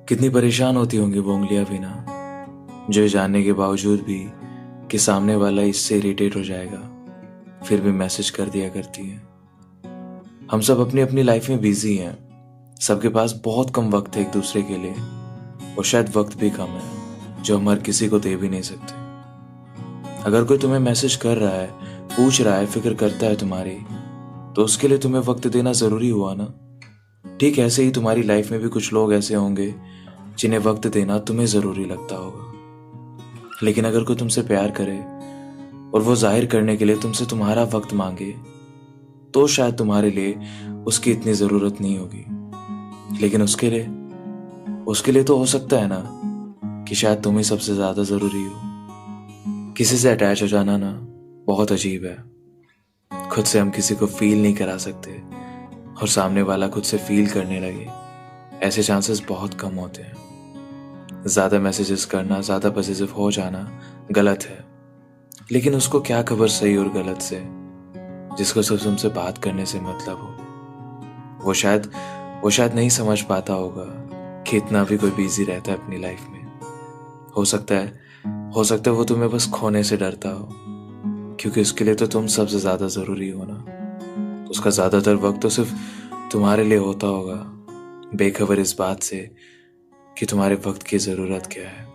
कितनी परेशान होती होंगी वो उंगलियां भी ना, जो ये जानने के बावजूद भी कि सामने वाला इससे इरिटेट हो जाएगा, फिर भी मैसेज कर दिया करती है। हम सब अपनी अपनी लाइफ में बिजी हैं, सबके पास बहुत कम वक्त है एक दूसरे के लिए, और शायद वक्त भी कम है जो हम हर किसी को दे भी नहीं सकते। अगर कोई तुम्हें मैसेज कर रहा है, पूछ रहा है, फिक्र करता है तुम्हारी, तो उसके लिए तुम्हें वक्त देना जरूरी हुआ ना। ठीक ऐसे ही तुम्हारी लाइफ में भी कुछ लोग ऐसे होंगे जिन्हें वक्त देना तुम्हें जरूरी लगता होगा। लेकिन अगर कोई तुमसे प्यार करे और वो जाहिर करने के लिए तुमसे तुम्हारा वक्त मांगे, तो शायद तुम्हारे लिए उसकी इतनी जरूरत नहीं होगी। लेकिन उसके लिए तो हो सकता है ना कि शायद तुम ही सबसे ज्यादा जरूरी हो। किसी से अटैच हो जाना ना बहुत अजीब है। खुद से हम किसी को फील नहीं करा सकते, और सामने वाला खुद से फील करने लगे, ऐसे चांसेस बहुत कम होते हैं। ज्यादा मैसेजेस करना, ज्यादा पॉजिटिव हो जाना गलत है, लेकिन उसको क्या खबर सही और गलत से, जिसको सिर्फ तुमसे बात करने से मतलब हो। वो शायद नहीं समझ पाता होगा कि इतना भी कोई बिजी रहता है अपनी लाइफ में। हो सकता है वो तुम्हें बस खोने से डरता हो, क्योंकि उसके लिए तो तुम सबसे ज्यादा जरूरी हो ना। उसका ज्यादातर वक्त तो सिर्फ तुम्हारे लिए होता होगा, बेखबर इस बात से कि तुम्हारे वक्त की जरूरत क्या है।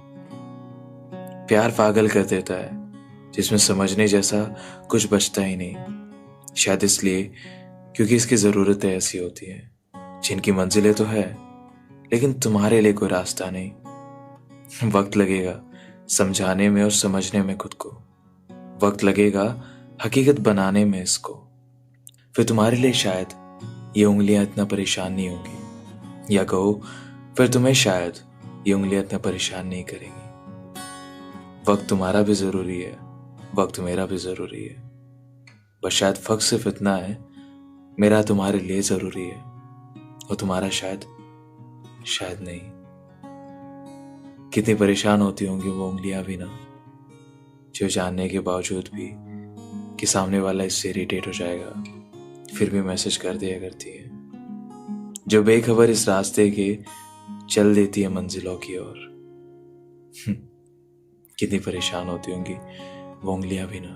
प्यार पागल कर देता है, जिसमें समझने जैसा कुछ बचता ही नहीं। शायद इसलिए क्योंकि इसकी जरूरतें ऐसी होती हैं जिनकी मंजिलें तो है, लेकिन तुम्हारे लिए कोई रास्ता नहीं। वक्त लगेगा समझाने में और समझने में खुद को, वक्त लगेगा हकीकत बनाने में इसको। फिर तुम्हारे लिए शायद ये उंगलियां इतना परेशान नहीं होंगी, या कहो फिर तुम्हें शायद ये उंगलियां इतना परेशान नहीं करेंगी। वक्त तुम्हारा भी जरूरी है, वक्त मेरा भी जरूरी है, बस शायद फर्क सिर्फ इतना है, मेरा तुम्हारे लिए जरूरी है और तुम्हारा शायद नहीं। कितनी परेशान होती होंगी वो उंगलियां भी ना, जो जानने के बावजूद भी कि सामने वाला इससे इरिटेट हो जाएगा, फिर भी मैसेज कर दिया करती है, जो बेखबर इस रास्ते के चल देती है मंजिलों की ओर। कितनी परेशान होती होंगी वो उंगलियां भी ना।